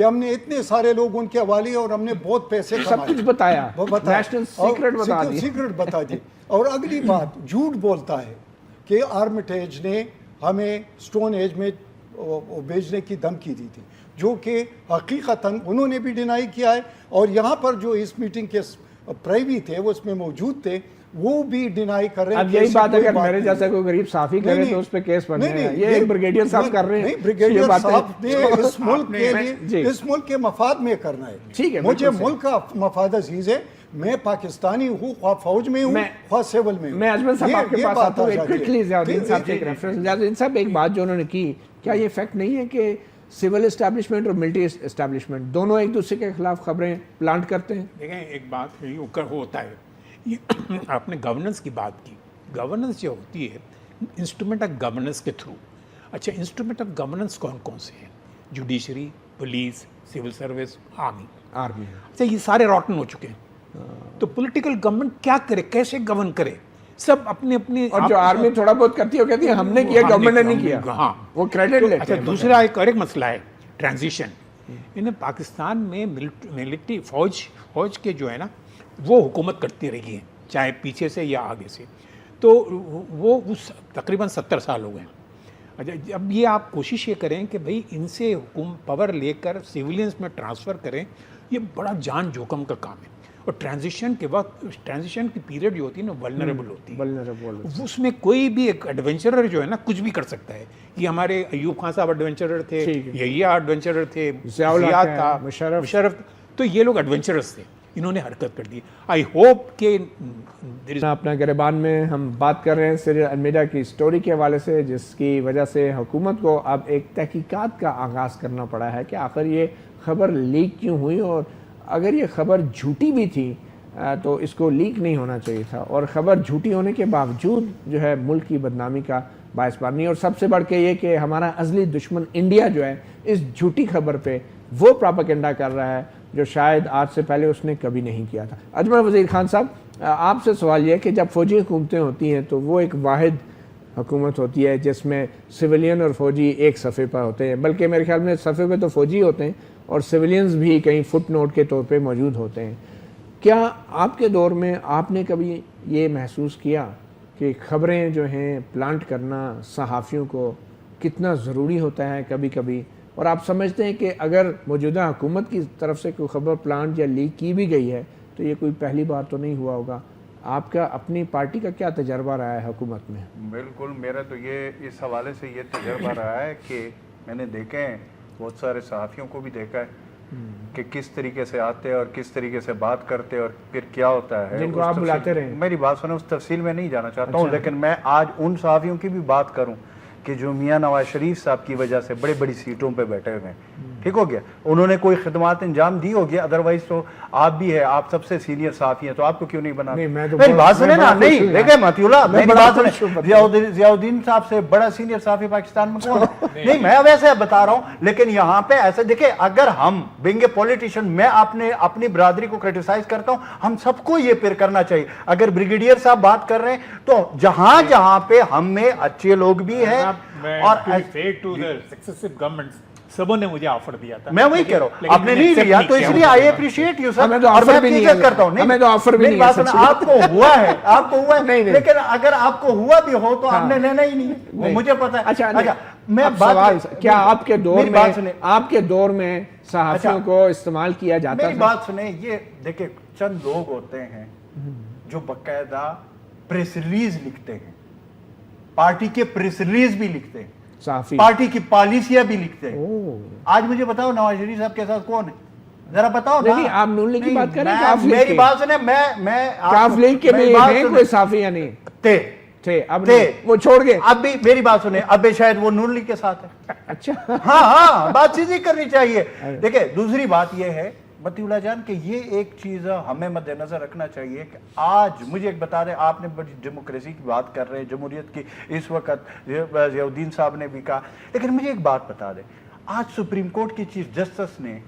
کہ ہم نے اتنے سارے لوگ ان کے حوالے اور ہم نے بہت پیسے سب کچھ بتایا, نیشنل سیکرٹ بتا دیا, سیکرٹ بتا دی. اور اگلی بات جھوٹ بولتا ہے کہ آرمیٹیج نے ہمیں سٹون ایج میں بھیجنے کی دھمکی دی تھی, جو کہ حقیقتاً انہوں نے بھی ڈینائی کیا ہے, اور یہاں پر جو اس میٹنگ کے پرائیوی تھے وہ اس میں موجود تھے وہ بھی ڈینائی کر رہے ہیں. اب یہی بات اگر میرے جیسا کوئی غریب صحافی کرے تو اس پہ کیس بن جائے گا. یہ بریگیڈیئر صاحب کر رہے ہیں, بریگیڈیئر صاحب نے اس ملک کے لیے اس ملک کے مفاد میں کرنا ہے. ٹھیک ہے, مجھے ملک کا مفاد عزیز ہے, میں پاکستانی ہوں, خواہ فوج میں ہوں خواہ سیول میں ہوں. میں اجمل صاحب آپ کے پاس آتا ہوں, کوئکلی ضیاء الدین صاحب سے ایک ریفرنس. ضیاء الدین صاحب ایک بات جو انہوں نے کی, کیا یہ فیکٹ نہیں ہے کہ سول اسٹیبلشمنٹ اور ملٹری اسٹیبلشمنٹ دونوں ایک دوسرے کے خلاف خبریں پلانٹ کرتے ہیں؟ دیکھیں ایک بات ہوتا ہے, آپ نے گورننس کی بات کی. گورننس جو ہوتی ہے انسٹرومنٹ آف گورننس کے تھرو. اچھا, انسٹرومنٹ آف گورننس کون کون سے ہیں؟ Judiciary, police, civil service, army. اچھا, یہ سارے روٹن ہو چکے ہیں. تو پولیٹیکل گورنمنٹ کیا کرے, کیسے گورن کرے؟ سب اپنے اپنے. اور جو آرمی تھوڑا بہت کرتی ہے وہ کہتی ہے ہم نے کیا, گورنمنٹ نے نہیں کیا. ہاں, وہ کریڈٹ لیتے ہیں. اچھا, دوسرا ایک مسئلہ ہے ٹرانزیشن. انہیں پاکستان میں ملٹری فوج کے جو ہے نا وہ حکومت کرتی رہی ہیں, چاہے پیچھے سے یا آگے سے. تو وہ تقریباً 70 سال ہو گئے ہیں. اچھا, اب یہ آپ کوشش یہ کریں کہ بھئی ان سے پاور لے کر سیولینز میں ٹرانسفر کریں, یہ بڑا جان جوخم کا کام ہے. اور ٹرانزیشن کے وقت, ٹرانزیشن کی پیریڈ جو ہوتی ہے نا ولنریبل ہوتی ہے. اس میں کوئی بھی ایک ایڈونچرر جو ہے نا کچھ بھی کر سکتا ہے. یہ ہمارے ایوب خان صاحب ایڈونچرر تھے, یہ ایڈونچرر تھے, ضیاء تھا, مشرف, تو یہ لوگ ایڈونچررز تھے, انہوں نے حرکت کر دی. آئی ہوپ کہ اپنا گریبان میں ہم بات کر رہے ہیں سیریل المیڈا کی سٹوری کے حوالے سے, جس کی وجہ سے حکومت کو اب ایک تحقیقات کا آغاز کرنا پڑا ہے کہ آخر یہ خبر لیک کیوں ہوئی, اور اگر یہ خبر جھوٹی بھی تھی تو اس کو لیک نہیں ہونا چاہیے تھا, اور خبر جھوٹی ہونے کے باوجود جو ہے ملک کی بدنامی کا باعث بنی. اور سب سے بڑھ کے یہ کہ ہمارا ازلی دشمن انڈیا جو ہے اس جھوٹی خبر پہ وہ پراپیگنڈا کر رہا ہے جو شاید آج سے پہلے اس نے کبھی نہیں کیا تھا. اجمل وزیر خان صاحب, آپ سے سوال یہ ہے کہ جب فوجی حکومتیں ہوتی ہیں تو وہ ایک واحد حکومت ہوتی ہے جس میں سویلین اور فوجی ایک صفحے پر ہوتے ہیں, بلکہ میرے خیال میں صفحے پہ تو فوجی ہوتے ہیں اور سویلینز بھی کہیں فٹ نوٹ کے طور پہ موجود ہوتے ہیں. کیا آپ کے دور میں آپ نے کبھی یہ محسوس کیا کہ خبریں جو ہیں پلانٹ کرنا صحافیوں کو کتنا ضروری ہوتا ہے کبھی کبھی, اور آپ سمجھتے ہیں کہ اگر موجودہ حکومت کی طرف سے کوئی خبر پلانٹ یا لیک کی بھی گئی ہے تو یہ کوئی پہلی بار تو نہیں ہوا ہوگا؟ آپ کا اپنی پارٹی کا کیا تجربہ رہا ہے حکومت میں؟ بالکل, میرا تو یہ اس حوالے سے یہ تجربہ رہا ہے کہ میں نے دیکھے ہیں, بہت سارے صحافیوں کو بھی دیکھا ہے کہ کس طریقے سے آتے اور کس طریقے سے بات کرتے اور پھر کیا ہوتا ہے. جن کو آپ بلاتے رہے. میری بات سنیں, اس تفصیل میں نہیں جانا چاہتا ہوں, لیکن میں آج ان صحافیوں کی بھی بات کروں کہ جو میاں نواز شریف صاحب کی وجہ سے بڑی بڑی سیٹوں پہ بیٹھے ہوئے ہیں, ٹھیک ہو گیا, انہوں نے کوئی خدمات انجام دی ہوگی, ادروائز تو آپ بھی ہے, آپ سب سے سینئر صحافی ہیں, تو آپ کو کیوں نہیں بنا؟ میری بات سنیں نا, نہیں دیکھیں متی اللہ, میری بات سنیں, ضیاء الدین صاحب سے بڑا سینئر صحافی پاکستان میں کون ہے؟ نہیں, میں ویسے بتا رہا ہوں, لیکن یہاں پہ ایسے دیکھیں, اگر ہم بینگ اے پولیٹیشین, میں اپنی برادری کو کرٹیسائز کرتا ہوں, ہم سب کو یہ پھر کرنا چاہیے. اگر بریگیڈیئر صاحب بات کر رہے ہیں تو جہاں پہ ہم میں اچھے لوگ بھی ہیں, اور سبوں نے مجھے آفر دیا تھا, میں وہی کہہ رہا ہوں, آپ نے نہیں لیا, تو اس لیے آئی اپریشیٹ یو سر, ہمیں تو آفر بھی نہیں کرتا ہوں. ہمیں تو آفر بھی نہیں ہے. آپ کو ہوا ہے, لیکن اگر آپ کو ہوا بھی ہو تو ہم نے لینا ہی نہیں, مجھے پتا ہے. اچھا, میں سوال, کیا آپ کے دور میں صحافیوں کو استعمال کیا جاتا تھا؟ میری بات سنیں, یہ دیکھیں, چند لوگ ہوتے ہیں جو باقاعدہ پریس ریلیز لکھتے ہیں, پارٹی کے پریس ریلیز بھی لکھتے ہیں, پارٹی کی پالیسیاں بھی لکھتے ہیں. آج مجھے بتاؤ نواز شریف صاحب کے ساتھ کون ہے, ذرا بتاؤ نا. آپ نون لیگ کی بات کریں, میری بات سنیں, میں کاف لیگ کے بھی ہیں کوئی صحافی یا نہیں تھے, اب وہ چھوڑ گئے. اب بھی میری بات سنیں, اب شاید وہ نون لیگ کے ساتھ ہے. اچھا, ہاں, بات سیدھی کرنی چاہیے. دیکھیں, دوسری بات یہ ہے متی اللہ جان کہ یہ ایک چیز ہمیں مد نظر رکھنا چاہیے کہ آج مجھے ایک بتا دیں, آپ نے بڑی ڈیموکریسی کی بات کر رہے ہیں, جمہوریت کی اس وقت ضیاء الدین صاحب نے بھی کہا, لیکن مجھے ایک بات بتا دیں, آج سپریم کورٹ کی چیف جسٹس نے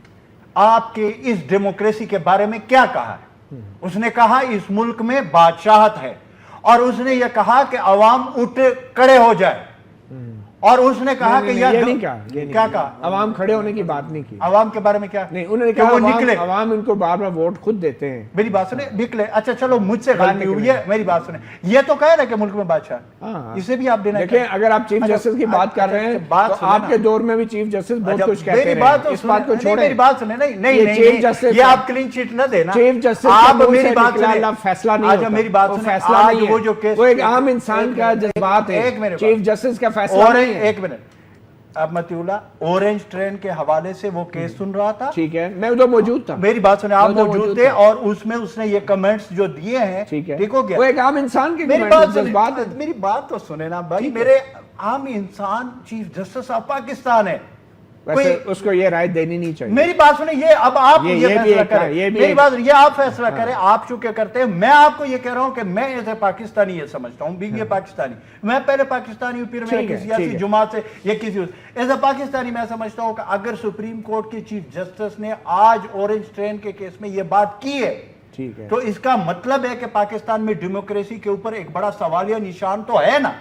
آپ کے اس ڈیموکریسی کے بارے میں کیا کہا ہے؟ اس نے کہا اس ملک میں بادشاہت ہے, اور اس نے یہ کہا کہ عوام اٹھ کھڑے ہو جائے, اور اس نے کہا کہ یہ نہیں کہا، کیا کہا؟ عوام کھڑے ہونے کی بات نہیں کی، عوام کے بارے میں کیا نہیں، انہوں نے کہ کہا وہ نکلے، عوام ان کو بار بار ووٹ خود دیتے ہیں. میری بات سنیں، نکلے. اچھا چلو مجھ سے غلطی ہوئی ہے، میری بات سنیں. یہ تو کہہ رہے کہ ملک میں بادشاہ، اسے بھی آپ دینا. دیکھیں اگر آپ چیف جسٹس کی بات کر رہے ہیں تو آپ کے دور میں بھی چیف جسٹس بہت کچھ کہتے میری رہے بات ہیں، اس بات کو چھوڑیں. میری بات سنیں. نہیں یہ آپ کلین چیٹ نہ دینا. چیف جسٹس آپ میری بات سنیں، فیصلہ نہیں ہوتا، میری بات وہ سنیں. فیصلہ آج نہیں وہ ہے، جو کیس، وہ ایک عام انسان کا جذبات ہے، چیف جسٹس کا فیصلہ نہیں ہے. ایک منٹ، اب متی اللہ اورنج ٹرین کے حوالے سے وہ کیس سن رہا تھا. ٹھیک ہے، میں ادھر موجود تھا. میری بات سنیں، آپ موجود تھے اور اس میں اس نے یہ کمنٹس جو دیے ہیں، ٹھیک ہے، ٹھیک ہو گیا. وہ ایک عام انسان کے جذبات. میری بات تو سنیں نا بھائی، میرے عام انسان چیف جسٹس آف پاکستان ہے. ویسے اس کو یہ رائے دینی نہیں چاہیے. میری بات سنیں، یہ اب آپ یہ فیصلہ کریں. میری بات یہ آپ فیصلہ کریں، آپ چونکہ کرتے ہیں. میں آپ کو یہ کہہ رہا ہوں کہ میں ایسے پاکستانی یہ سمجھتا ہوں، بیوی پاکستانی، میں پہلے پاکستانی ہوں، پھر میں کسی سیاسی جماعت سے یا کسی ایسے پاکستانی میں سمجھتا ہوں کہ اگر سپریم کورٹ کے چیف جسٹس نے آج اورنج ٹرین کے کیس میں یہ بات کی ہے تو اس کا مطلب ہے کہ پاکستان میں ڈیموکریسی کے اوپر ایک بڑا سوالیہ نشان تو ہے نا.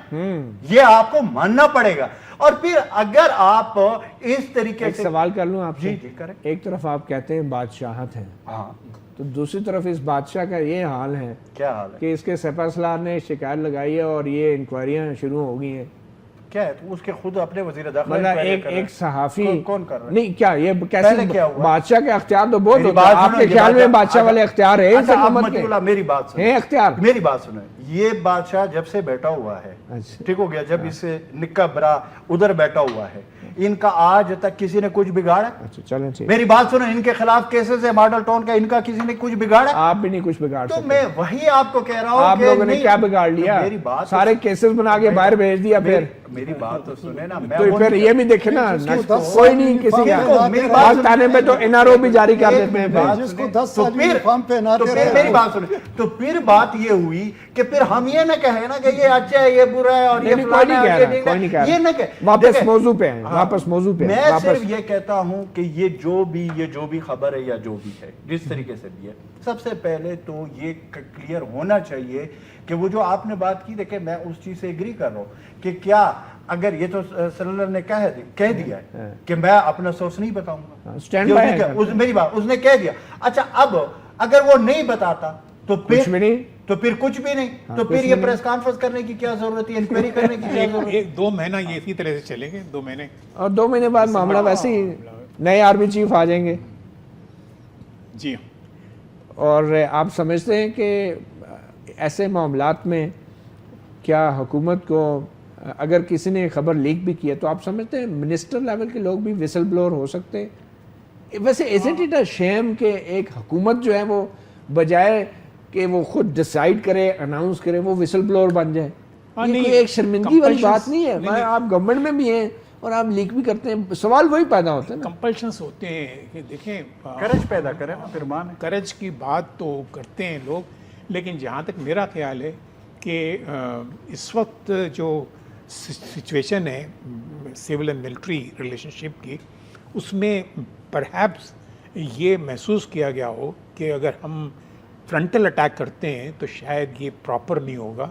یہ آپ کو ماننا پڑے گا. اور پھر اگر آپ اس طریقے سے سوال کر لوں آپ سے، جی کریں. ایک طرف آپ کہتے ہیں بادشاہت ہے، ہاں، تو دوسری طرف اس بادشاہ کا یہ حال ہے، کیا حال ہے کہ اس کے سپہ سالار نے شکایت لگائی ہے اور یہ انکوائریاں شروع ہو گئی ہیں. کیا ہے تو اس کے خود اپنے وزیر داخلہ مطلب ایک صحافی کون کر رہا ہے؟ نہیں، کیا یہ پہلے کیسے کیا ہوا؟ بادشاہ کے اختیار تو بہت میری ہوتا ہے. بات آپ کے سنو، خیال میں بادشاہ والے اختیار ہیں اس حکومت کے؟ میری بات سنیں، ہیں اختیار. میری بات سنیں. یہ بادشاہ جب سے بیٹھا ہوا ہے، ٹھیک ہو گیا، جب اسے نکا برا ادھر بیٹھا ہوا ہے، ان کا آج تک کسی نے کچھ بگاڑا؟ اچھا چلیں ٹھیک. میری بات سنیں، ان کے خلاف کیسز ہے ماڈل ٹاؤن کا، ان کا کسی نے کچھ بگاڑا؟ آپ بھی نہیں کچھ بگاڑ تو سکتے. میں وہی آپ کو کہہ رہا ہوں آپ کہ لوگوں نے کیا بگاڑ لیا؟ میری بات سارے کیسز بنا کے باہر بھیج دیا. پھر میری بات تو سنیں نا. تو پھر یہ بھی دیکھیں نا، کوئی نہیں کسی کا بات آنے پہ تو این آر او بھی جاری کر دیتے ہیں. جس کو 10 سال یونیفارم پہناتے رہے. میری بات سنیں، تو پھر بات یہ ہوئی کہ پھر ہم یہ نہ کہیں نا کہ یہ اچھا ہے، یہ برا ہے، اور یہ فلانا ہے، یہ نہ کہیں. واپس موضوع پہ ہیں، واپس موضوع پہ. میں صرف یہ کہتا ہوں کہ یہ جو بھی خبر ہے یا جو بھی ہے، جس طریقے سے بھی ہے، سب سے پہلے تو یہ کلیئر ہونا چاہیے کہ وہ جو آپ نے بات کی، دیکھیں میں اس چیز سے ایگری کر رہا ہوں کہ کیا اگر یہ تو صلی اللہ نے کہہ دیا ہے کہ میں اپنا سورس نہیں بتاؤں گا، میری بات اس نے کہہ دیا. اچھا اب اگر وہ نہیں بتاتا تو پھر کچھ بھی نہیں، تو پھر یہ پریس کانفرنس کرنے کی کیا ضرورت ہے، انکوائری کرنے کی کیا ضرورت ہے؟ 2 مہینہ یہ اسی طرح سے چلیں گے، 2 مہینے، اور 2 مہینے بعد معاملہ ویسے ہی نئے آرمی چیف آ جائیں گے. جی. اور آپ سمجھتے ہیں کہ ایسے معاملات میں کیا حکومت کو اگر کسی نے خبر لیک بھی کی ہے تو آپ سمجھتے ہیں منسٹر لیول کے لوگ بھی ویسل بلور ہو سکتے ہیں؟ ویسے isn't it a shame کہ ایک حکومت جو ہے وہ بجائے کہ وہ خود ڈیسائیڈ کرے، اناؤنس کرے، وہ ویسل بلور بن جائے؟ یہ کوئی ایک شرمندگی والی بات نہیں ہے. آپ گورنمنٹ میں بھی ہیں اور آپ لیک بھی کرتے ہیں، سوال وہی پیدا ہوتا ہے نا. کمپلشنس ہوتے ہیں کہ دیکھیں، کرج پیدا کریں نا، پھر مان کرج کی بات تو کرتے ہیں لوگ، لیکن جہاں تک میرا خیال ہے کہ اس وقت جو سچویشن ہے سول اینڈ ملٹری ریلیشن شپ کی، اس میں پرہیپس یہ محسوس کیا گیا ہو کہ اگر ہم فرنٹل اٹیک کرتے ہیں تو شاید یہ پراپر نہیں ہوگا،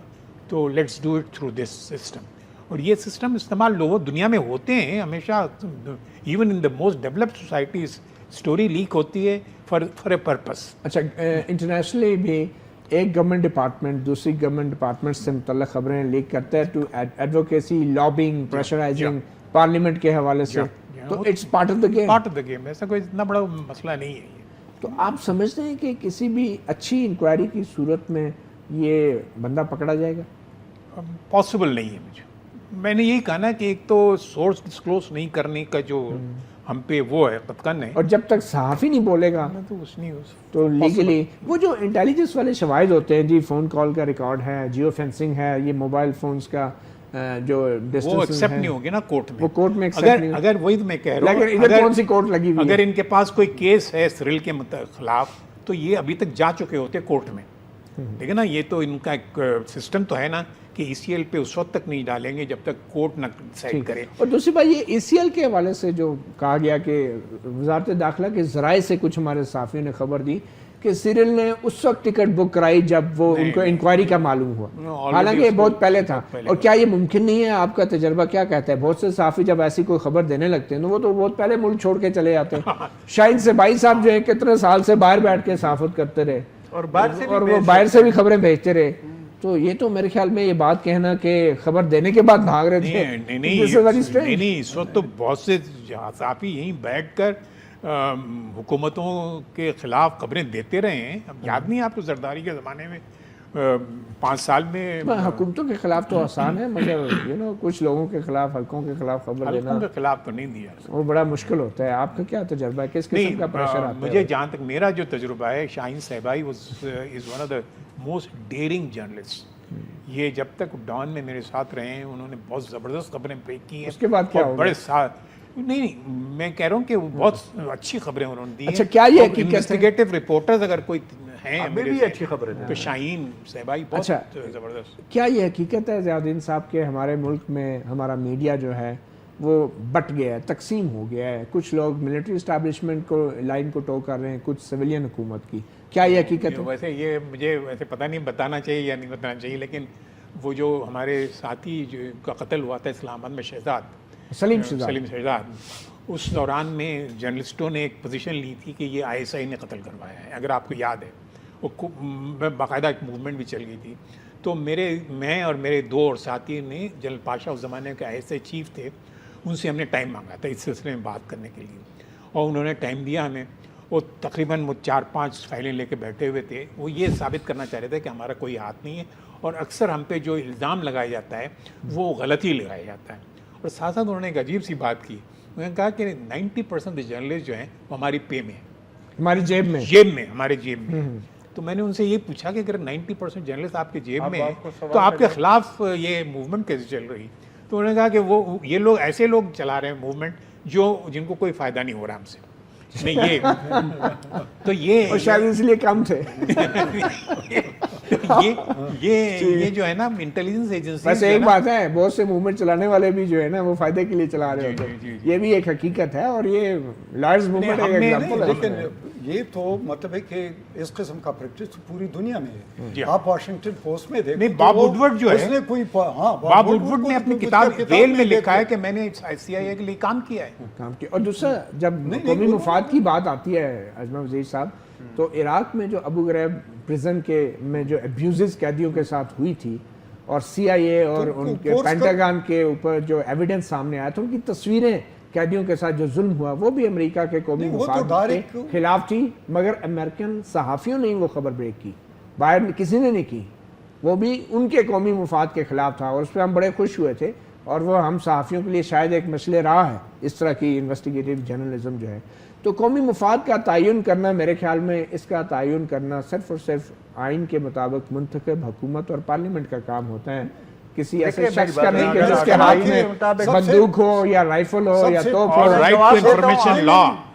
تو let's do it through this system. اور یہ سسٹم استعمال لوگوں دنیا میں ہوتے ہیں ہمیشہ. Even in the most developed societies story leak ہوتی ہے فار اے پرپس. اچھا، انٹرنیشنلی بھی ایک گورنمنٹ ڈپارٹمنٹ دوسری گورنمنٹ ڈپارٹمنٹ سے متعلق خبریں لیک کرتا ہے to advocacy, lobbying, pressurizing parliament کے حوالے سے، تو it's part of the game. Part of the game, ایسا کوئی اتنا بڑا مسئلہ نہیں ہے یہ. تو آپ سمجھتے ہیں کہ کسی بھی اچھی انکوائری کی صورت میں یہ بندہ پکڑا جائے گا؟ پاسبل نہیں ہے مجھے. میں نے یہی کہا نا کہ ایک تو سورس ڈسکلوز نہیں کرنے کا جو ہم پہ وہ ہے قطعاً ہے، اور جب تک صحافی نہیں بولے گا تو لیگلی وہ جو انٹیلیجنس والے شواہد ہوتے ہیں، جی فون کال کا ریکارڈ ہے، جیو فینسنگ ہے، یہ موبائل فونز کا جو وہ ایکسیپٹ نہیں ہوگی نا کورٹ میں. وہ کورٹ میں ایکسیپٹ نہیں. اگر وہی میں کہہ رہا ہوں، لیکن ادھر کون سی کورٹ لگی ہوئی ہے؟ اگر ان کے پاس کوئی کیس ہے سرل کے خلاف تو یہ ابھی تک جا چکے ہوتے کورٹ میں. دیکھیں نا، یہ تو ان کا ایک سسٹم تو ہے نا کہ ای سی ایل پہ اس وقت تک نہیں ڈالیں گے جب تک کورٹ نہ ڈیسائیڈ کرے. اور دوسری بات یہ ای سی ایل کے حوالے سے جو کہا گیا کہ وزارت داخلہ کے ذرائع سے کچھ ہمارے صحافیوں نے خبر دی کہ سیریل نے اس وقت ٹکٹ بک کرائی جب وہ ان کو انکوائری کا معلوم ہوا، حالانکہ یہ بہت پہلے تھا. اور کیا یہ ممکن نہیں ہے؟ آپ کا تجربہ کیا کہتا ہے؟ بہت سے صحافی جب ایسی کوئی خبر دینے لگتے ہیں تو وہ تو بہت پہلے ملک چھوڑ کے چلے جاتے ہیں. شاہین سبائی صاحب جو ہے کتنے سال سے باہر بیٹھ کے صحافت کرتے رہے اور وہ باہر سے بھی خبریں بھیجتے رہے. تو یہ تو میرے خیال میں یہ بات کہنا کہ خبر دینے کے بعد بھاگ رہے تھے، نہیں، اس وقت تو بہت سے صحافی یہیں بیٹھ کر حکومتوں کے خلاف خبریں دیتے رہے ہیں. اب یاد نہیں آپ کو زرداری کے زمانے میں 5 سال میں حکومتوں کے خلاف تو آسان ہے، مگر کچھ لوگوں کے خلاف، حلقوں کے خلاف خبر دینا کے خلاف تو نہیں دیا، وہ بڑا مشکل ہوتا ہے. آپ کا کیا تجربہ ہے؟ کس قسم کا پریشر آتا ہے؟ مجھے جہاں تک میرا جو تجربہ ہے، شاہین صاحبائی is one of the most daring journalist. یہ جب تک ڈان میں میرے ساتھ رہے ہیں انہوں نے بہت زبردست خبریں بریک کی ہیں. اس کے بعد کیا بڑے نہیں میں کہہ رہا ہوں کہ وہ بہت اچھی خبریں انہوں نے دی ہیں. اچھا، کیا یہ انویسٹیگیٹو رپورٹرز اگر کوئی ہیں ہمیں بھی اچھی خبریں تو شاہین صاحبائی بہت زبردست. کیا یہ حقیقت ہے ضیاء الدین صاحب کہ ہمارے ملک میں ہمارا میڈیا جو ہے وہ بٹ گیا ہے، تقسیم ہو گیا ہے؟ کچھ لوگ ملٹری اسٹیبلشمنٹ کو لائن کو ٹو کر رہے ہیں، کچھ سویلین حکومت کی. کیا یہ حقیقت ہے؟ ویسے یہ مجھے ویسے پتہ نہیں بتانا چاہیے یا نہیں بتانا چاہیے، لیکن وہ جو ہمارے ساتھی جو کا قتل ہوا تھا اسلام آباد میں، سلیم شہزاد، اس دوران میں جرنلسٹوں نے ایک پوزیشن لی تھی کہ یہ ISI نے قتل کروایا ہے، اگر آپ کو یاد ہے. وہ باقاعدہ ایک موومنٹ بھی چل گئی تھی. تو میں اور میرے 2 اور ساتھی نے، جنرل پاشا اس زمانے کے ISI چیف تھے، ان سے ہم نے ٹائم مانگا تھا اس سلسلے میں بات کرنے کے لیے، اور انہوں نے ٹائم دیا ہمیں. وہ تقریباً 4-5 فائلیں لے کے بیٹھے ہوئے تھے. وہ یہ ثابت کرنا چاہ رہے تھے کہ ہمارا کوئی ہاتھ نہیں ہے، اور اکثر ہم پہ جو الزام لگایا جاتا ہے وہ غلطی لگایا جاتا ہے. اور ساتھ ساتھ انہوں نے ایک عجیب سی بات کی، انہوں نے کہا کہ 90% جرنلسٹ جو ہیں وہ ہماری پے میں ہیں، ہماری جیب میں، ہمارے جیب میں. تو میں نے ان سے یہ پوچھا کہ اگر 90% جرنلسٹ آپ کے جیب میں ہیں تو آپ کے خلاف یہ موومنٹ کیسے چل رہی؟ تو انہوں نے کہا کہ یہ لوگ ایسے لوگ چلا رہے ہیں موومنٹ جن کو کوئی فائدہ نہیں ہو رہا ہم سے. نہیں تو یہ شاید اس لیے کم تھے. یہ جو ہے نا انٹیلیجنس ایجنسی، بس ایک بات ہے، بہت سے موومنٹ چلانے والے بھی جو ہے نا وہ فائدے کے لیے چلا رہے ہوتے ہیں. یہ بھی ایک حقیقت ہے، اور یہ لارج موومنٹ ایک ایگزامپل ہے. لیکن یہ تو مطلب ہے کہ اس قسم کا پریکٹس پوری دنیا میں ہے. آپ واشنگٹن پوسٹ میں دیکھیں، باب وڈورڈ جو ہے، اس نے کوئی باب وڈورڈ نے اپنی کتاب ویل میں لکھا ہے کہ میں نے CIA کے لیے کام کیا ہے. اور دوسرا، جب قومی مفاد کی بات آتی ہے اجمل وزیر صاحب، تو عراق میں جو ابو غریب پریزن کے میں جو ابیوزز قیدیوں کے ساتھ ہوئی تھی، اور CIA اور ان کے پینٹاگن کے اوپر جو ایویڈنس سامنے آیا تھا، ان کی تصویریں قیدیوں کے ساتھ جو ظلم ہوا، وہ بھی امریکہ کے قومی مفاد کے خلاف تھی. مگر امریکن صحافیوں نے وہ خبر بریک کی، باہر میں کسی نے نہیں کی. وہ بھی ان کے قومی مفاد کے خلاف تھا، اور اس پہ ہم بڑے خوش ہوئے تھے. اور وہ ہم صحافیوں کے لیے شاید ایک مسئلہ رہا ہے اس طرح کی انویسٹیگیٹو جرنلزم جو ہے. تو قومی مفاد کا تعین کرنا، میرے خیال میں اس کا تعین کرنا صرف اور صرف آئین کے مطابق منتخب حکومت اور پارلیمنٹ کا کام ہوتا ہے. کسی ایسے شخص کا نہیں کہ جس کے ہاتھ میں بندوق ہو یا رائفل ہو یا توپ ہو.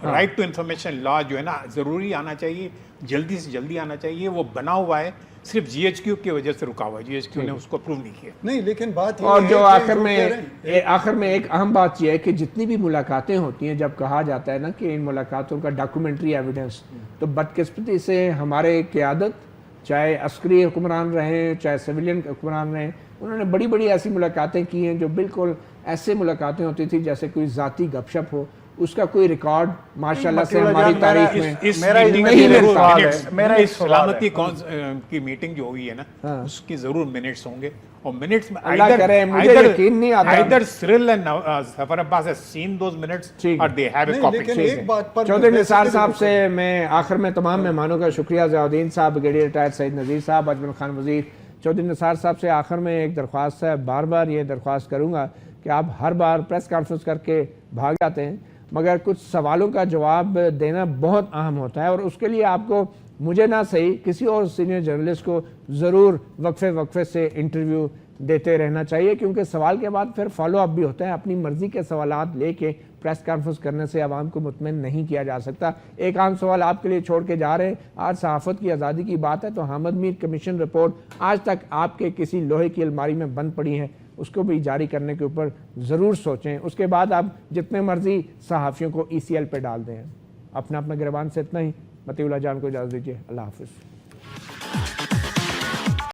رائٹ ٹو انفارمیشن لا جو ہے نا ضروری آنا چاہیے، جلدی سے جلدی آنا چاہیے. وہ بنا ہوا ہے، صرف GHQ کی وجہ سے رکا ہوا ہے. GHQ نے اس کو اپروو نہیں کیا. نہیں، لیکن بات اور جو آخر میں ایک اہم بات یہ ہے کہ جتنی بھی ملاقاتیں ہوتی ہیں، جب کہا جاتا ہے نا کہ ان ملاقاتوں کا ڈاکومنٹری ایویڈنس، تو بدقسمتی سے ہمارے قیادت، چاہے عسکری حکمران رہیں چاہے سویلین حکمران رہیں، انہوں نے بڑی بڑی ایسی ملاقاتیں کی ہیں جو بالکل ایسے ملاقاتیں ہوتی تھی جیسے کوئی ذاتی گپ شپ ہو. اس کا کوئی ریکارڈ ماشاءاللہ سے ہماری تاریخ میں نہیں ملتا. میرا سلامتی کی میٹنگ جو ہوئی ہے نا، اس کی ضرور منٹس ہوں گے، اور منٹس میں اللہ کرے، مجھے یقین نہیں آتا. either Cyril and Zafar Abbas has seen those minutes or they have a copy. لیکن ایک بات پر چودھری نثار صاحب سے میں آخر میں تمام مہمانوں کا شکریہ، ضیاء الدین صاحب، بریگیڈیئر ریٹائرڈ سعید نذیر صاحب، اجمل خان وزیر. چودھری نثار صاحب سے آخر میں ایک درخواست ہے، بار بار یہ درخواست کروں گا کہ آپ ہر بار پریس کانفرنس کر کے بھاگ جاتے ہیں، مگر کچھ سوالوں کا جواب دینا بہت اہم ہوتا ہے، اور اس کے لیے آپ کو، مجھے نہ صحیح کسی اور سینئر جرنلسٹ کو ضرور وقفے سے انٹرویو دیتے رہنا چاہیے، کیونکہ سوال کے بعد پھر فالو اپ بھی ہوتا ہے. اپنی مرضی کے سوالات لے کے پریس کانفرنس کرنے سے عوام کو مطمئن نہیں کیا جا سکتا. ایک عام سوال آپ کے لیے چھوڑ کے جا رہے ہیں. آج صحافت کی آزادی کی بات ہے، تو حامد میر کمیشن رپورٹ آج تک آپ کے کسی لوہے کی الماری میں بند پڑی ہے، اس کو بھی جاری کرنے کے اوپر ضرور سوچیں. اس کے بعد آپ جتنے مرضی صحافیوں کو ECL پہ ڈال دیں. اپنا گریبان سے اتنا ہی. مطیع اللہ جان کو اجازت دیجیے، اللہ حافظ۔